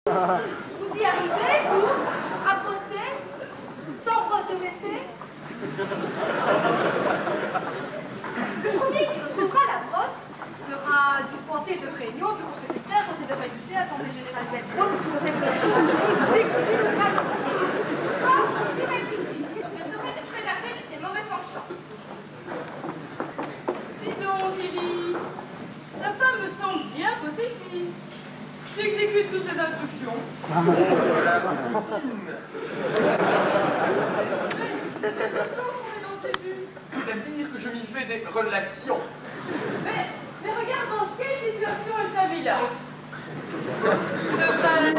Vous y arrivez, vous, à procès, sans brosse de WC? Le premier qui retrouvera la brosse sera dispensé de réunion du conseil conseil de faculté, assemblée générale Z3, conseil de faculté. Toi, tu restes ici. Je saurai te préserver de tes mauvais penchants. Dis donc, Lily, ta femme me semble bien possessive. Tu exécutes toutes ses instructions. Mais, c'est-à-dire que je m'y fais des relations. mais regarde dans quelle situation elle t'a mis là. Tu devrais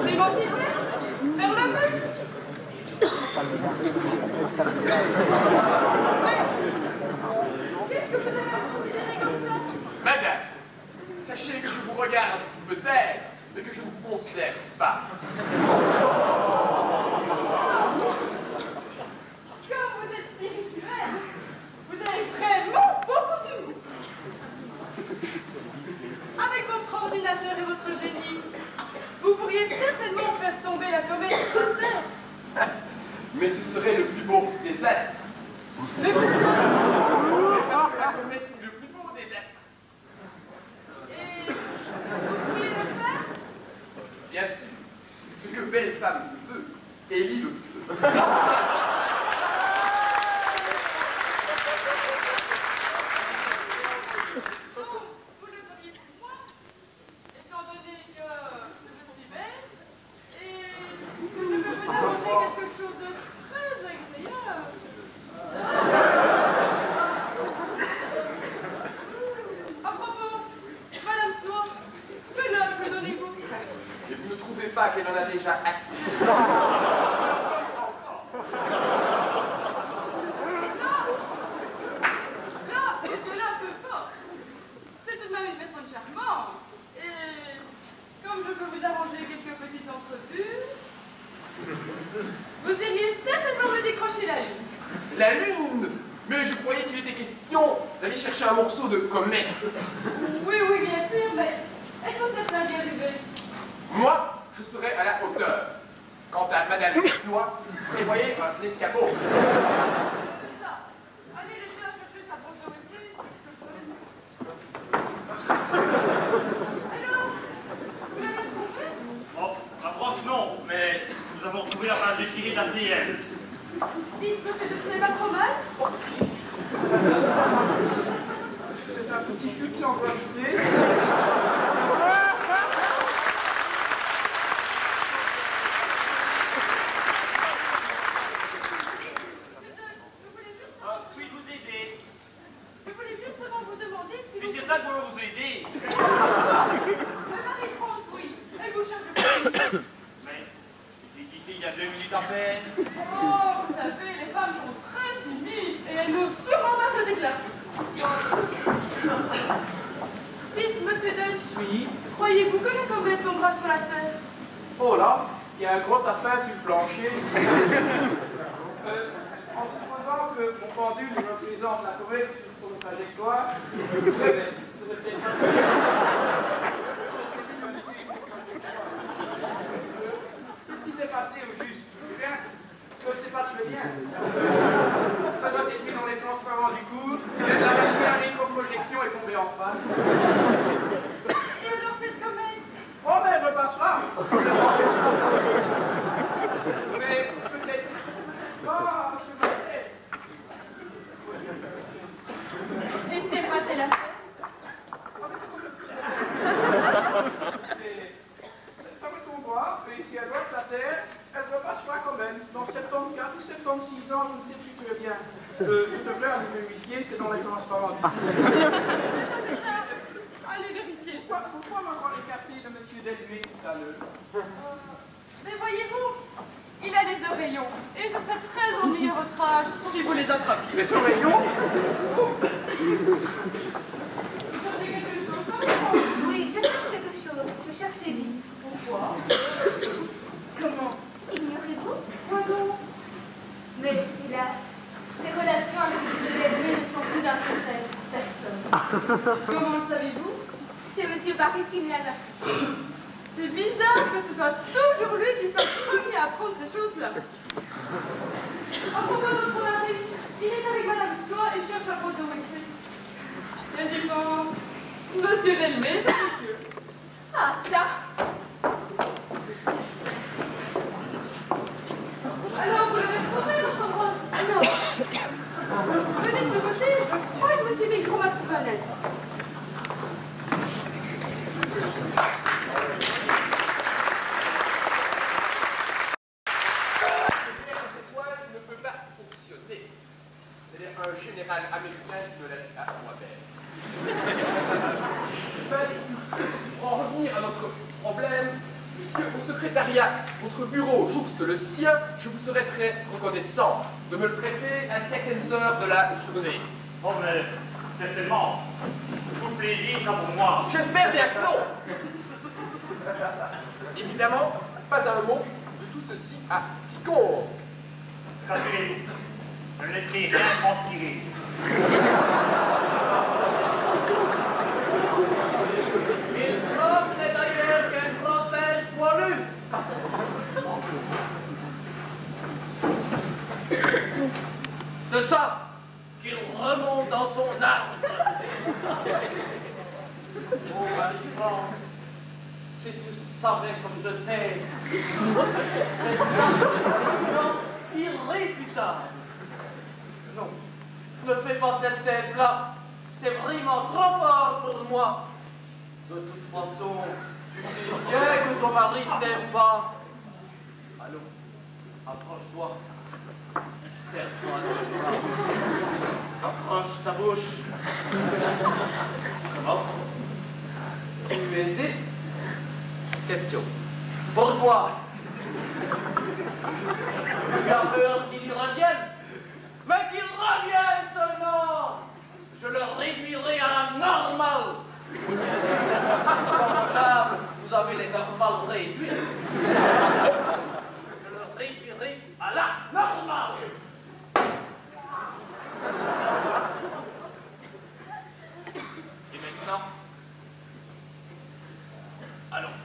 t'émanciper, faire le feu. Mais, qu'est-ce que vous avez à considérer comme ça? Madame, sachez que je vous regarde peut-être, mais que je ne vous considère pas. Comme vous êtes spirituel, vous avez vraiment beaucoup d'humour. Avec votre ordinateur et votre génie, vous pourriez certainement faire tomber la comète sur la Terre. Mais ce serait le plus beau des astres. Le plus beau. Parce que la comète est le plus beau des astres. Et vous pourriez le faire? Bien sûr, ce que belle femme veut, Élie le peut. Donc, vous le feriez pour moi, étant donné que je suis belle et que je peux vous arranger quelque chose de très agréable. À propos, Madame Snow, quel âge me donnez-vous? Et vous ne trouvez pas qu'elle en a déjà assez? Là, c'est là un peu fort. C'est tout de même une personne charmante. Et comme je peux vous arranger quelques petites entrevues, vous iriez certainement me décrocher la lune. La lune? Mais je croyais qu'il était question d'aller chercher un morceau de comète. Oui, oui, bien sûr, mais êtes-vous certain d'y arriver? Moi, je serai à la hauteur. Quant à Madame Snois, prévoyez un escabeau. C'est ça. Allez laisser la chercher sa brosse de WC, c'est ce que je ferai. Alors, vous l'avez retrouvé? Oh, la brosse non, mais nous avons retrouvé la page déchirée de la CM. Dites, monsieur de n'est pas trop mal? C'est un petit chute sans gravité. Puis-je vous aider? Je voulais justement vous demander si Je vous... suis certain qu'on va vous aider. Mais Marie-France, oui. Elle vous cherche pour une... Mais j'ai quitté il y a 2 minutes à peine. Oh, vous savez, les femmes sont très timides et elles n'osent sûrement pas se déclarer. Dites, monsieur Dutch, Oui. croyez-vous que la comète tombera sur la Terre? Oh là, il y a un gros tapin sur le plancher. En supposant que mon pendule représente la comète sur son trajectoire, qu'est-ce qui s'est passé au juste? Rien. Comme c'est pas très bien. Ça doit être mis dans les transparents du cours. La machine à rétroprojection est tombée en face. Et alors cette comète? Oh, mais elle repassera. Mais peut-être pas ce matin. Et si elle ratait la Terre? Ah, mais c'est compliqué. Ça me tombera, et si elle voit la Terre, elle repassera quand même. Dans 74 ou 76 ans, je ne sais plus très bien. Je devrais allumer le huissier, c'est dans les transparents. C'est ça. Allez vérifier. Pourquoi m'avoir écarté de M. Delmé tout à l'heure? Mais voyez-vous, il a les oreillons. Et ce serait très ennuyeux à votre âge si vous les attrapiez. Les oreillons? Vous cherchez quelque chose? Oui, je cherche quelque chose. Je cherche Élie. Pourquoi? Comment? Ignorez-vous? Quoi donc? Mais, hélas, ses relations avec M. Delvaux ne sont plus d'un secret pour personne. Comment le savez-vous? C'est M. Paris qui me l'a appris. C'est bizarre que ce soit toujours lui qui soit le premier à apprendre ces choses-là. À propos de notre mari, il est avec Madame Stois et cherche à prendre le ici. Et j'y pense. Monsieur Delmé est avec eux. Ah, ça. Alors, vous l'avez trouvé, votre brosse? Non. Venez de ce côté, je crois que monsieur Micron m'a trouvé un indice. Ne peut pas fonctionner. C'est-à-dire un général américain qui me l'a dit à moi-même. Pour en revenir à notre problème, monsieur, au secrétariat, votre bureau jouxte le sien, je vous serais très reconnaissant de me le prêter à certaines heures de la journée. Oh, mais certainement. Tout plaisir sera pour moi. J'espère bien que non. Évidemment, pas un mot de tout ceci à quiconque. Rassurez-vous, je ne laisserai rien transpirer. Il semble d'ailleurs qu'un protège poilu. C'est ça qu'il remonte dans son arbre. Oh, Marie-France, si tu savais comme je t'aime, c'est simplement irréfutable. Non, ne fais pas cette tête-là. C'est vraiment trop fort pour moi. De toute façon, tu sais bien que ton mari ne t'aime pas. Allons, approche-toi. Serre-toi le bras. Approche ta bouche. Comment? Tu hésites? Question. Pourquoi? Tu as peur qu'il y revienne? Mais qu'il revienne seulement! Je le réduirai à un normal! Confortable, vous avez les normales réduits. Je le réduirai à la normale! Et maintenant, allons.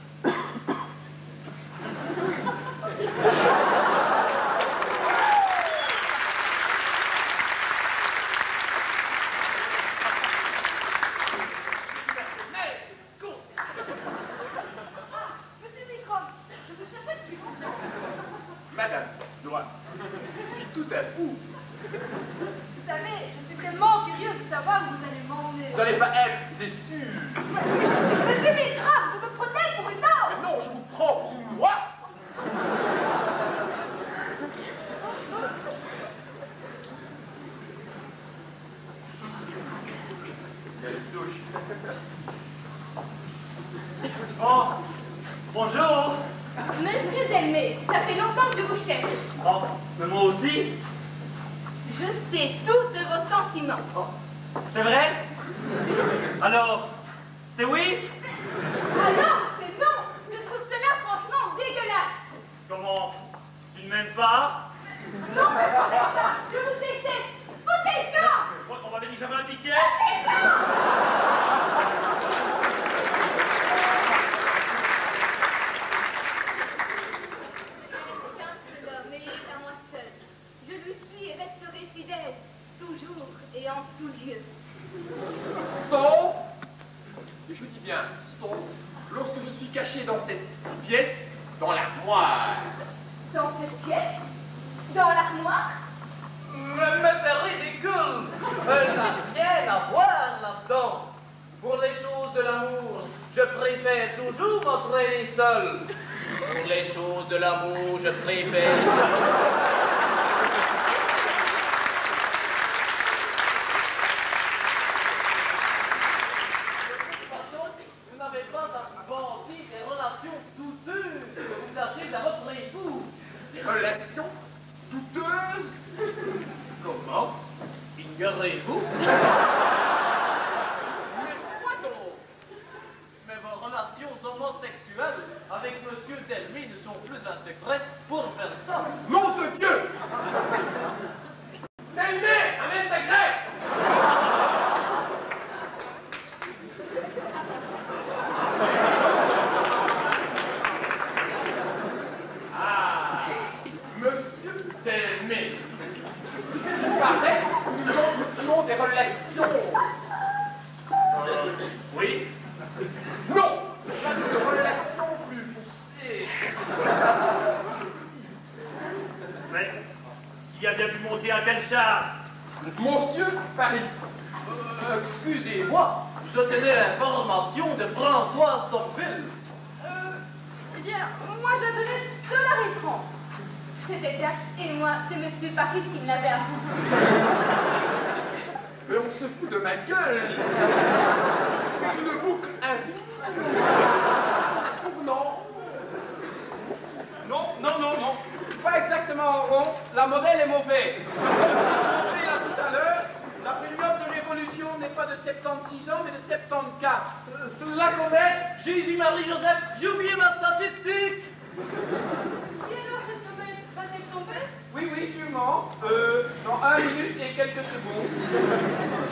Monsieur Micron, je vous cherchais depuis longtemps. Madame Stois, je suis tout à vous. Vous savez, je suis tellement curieuse de savoir où vous allez m'emmener. Vous n'allez pas être déçu. Monsieur Micron, vous me prenez pour une dame. Mais non, je vous prends pour moi. Quelle douche. Oh, bonjour. Monsieur Delmé, ça fait longtemps que je vous cherche. Oh, mais moi aussi. Je sais tout de vos sentiments. Oh, c'est vrai? Alors, c'est oui? Ah non, c'est non. Je trouve cela franchement dégueulasse. Comment? Tu ne m'aimes pas? Non, je vous déteste. Foutez le camp. On m'avait dit que j'avais un ticket? Aucun seul homme n'est à moi seul. Je lui suis et resterai fidèle, toujours et en tout lieu. Sauf, et je dis bien sauf, lorsque je suis caché dans cette pièce, dans l'armoire. Dans cette pièce? Dans l'armoire? Mais c'est ridicule! Elle n'a rien à voir là-dedans. Pour les choses de l'amour, je préfère toujours m'entraîner seul. Pour les choses de l'amour, je préfère... Vous n'avez pas inventé des relations douteuses que vous cachez à votre époux. Des relations douteuses. Comment? Ignorez-vous? Mais quoi donc? Mais vos relations homosexuelles avec Monsieur Delmy ne sont plus un secret pour personne. Nom de Dieu! Delmé, amène ta graisse! Monsieur Paris. Excusez-moi, je tenais l'information de Françoise Somfil. Eh bien, moi je la tenais de Marie-France. C'est exact. Et moi, c'est Monsieur Paris qui me l'avait avoué. Mais on se fout de ma gueule ici. C'est une boucle infinie. C'est tournant. Non, non, non, non. Pas exactement en rond. La modèle est mauvaise. Si tu m'as appelé là tout à l'heure, la période de l'évolution n'est pas de 76 ans, mais de 74. La comète, Jésus-Marie-Joseph, j'ai oublié ma statistique. Et alors cette comète va-t-elle tomber? Oui, oui, sûrement. Dans 1 minute et quelques secondes.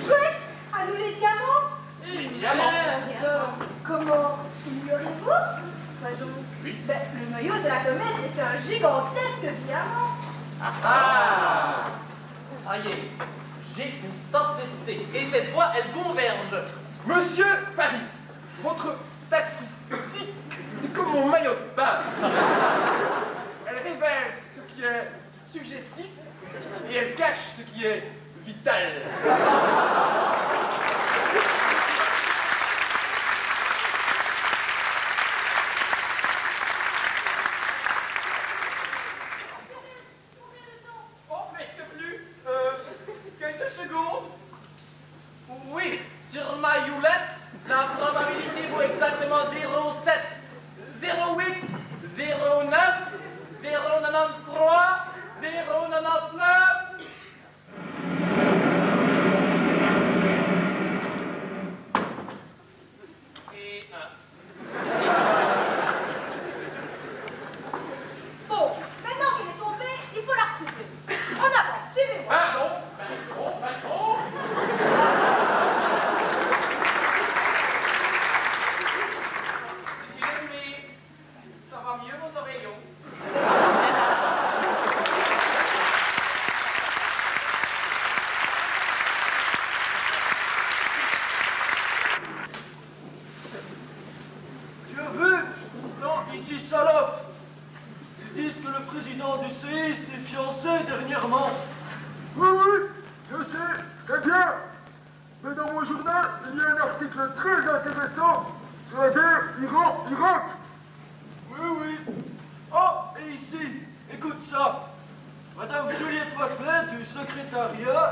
Chouette, à nous les diamants. Diamant. Comment ignorez-vous? Quoi donc? Oui. Ben, le noyau de la comète est un gigantesque diamant. Ah. Ça y est, j'ai une statistique. Et cette fois, elle converge. Monsieur Paris, votre statistique, c'est comme mon maillot de bain. Elle révèle ce qui est suggestif et elle cache ce qui est vital. Oh, presque plus. Quelques secondes. Oui, sur ma Youlette, la probabilité vaut exactement 0,7, 0,8, 0,9, 0,93, 0,99. Et 1. Bon, maintenant qu'elle est tombée, il faut la retrouver. En avant, suivez-moi. Pardon. Cécile, mais ça va mieux vos oreillons. Tu as vu? Non, ici salope. Ils disent que le président du CI s'est fiancé dernièrement. Oui, oui, je sais, c'est bien. Mais dans mon journal, il y a un article très intéressant sur la guerre Iran-Irak. Oui, oui. Oh, et ici, écoute ça. Madame Juliette Waclet du secrétariat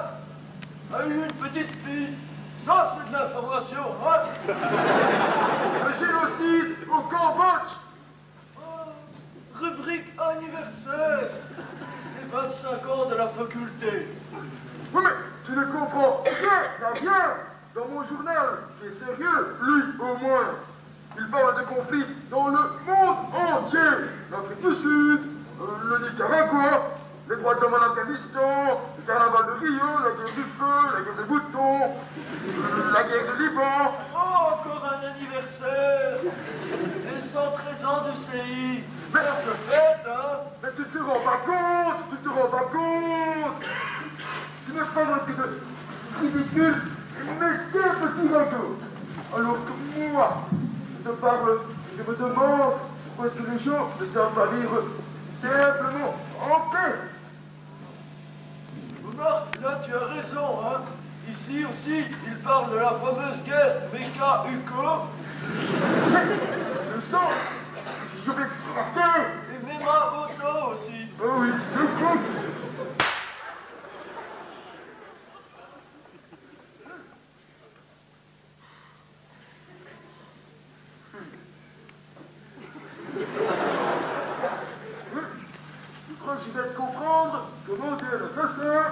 a eu une petite fille. Ça, c'est de l'information, hein? Le génocide au Cambodge. Oh, rubrique anniversaire. Les 25 ans de la faculté. Oui, mais tu ne comprends rien. Dans mon journal, qui est sérieux, lui au moins, il parle de conflits dans le monde entier. L'Afrique du Sud, le Nicaragua, les droits de l'homme en Afghanistan, le carnaval de Rio, la guerre du feu, la guerre des boutons, la guerre du Liban. Oh, encore un anniversaire. Les 113 ans du CI. Mais Ça se fête, hein? Mais tu te rends pas compte. Tu ne parles que de ridicule, mesquin petit ragot. Alors que moi, je te parle, je me demande pourquoi est-ce que les gens ne savent pas vivre simplement en paix. Remarque, là tu as raison, hein. Ici aussi, il parle de la fameuse guerre Meka-Uko. Je sens, je vais craquer. Et Mema-Moto aussi. Ah oui, je crois. Je crois que je vais comprendre comment dire l'assassin.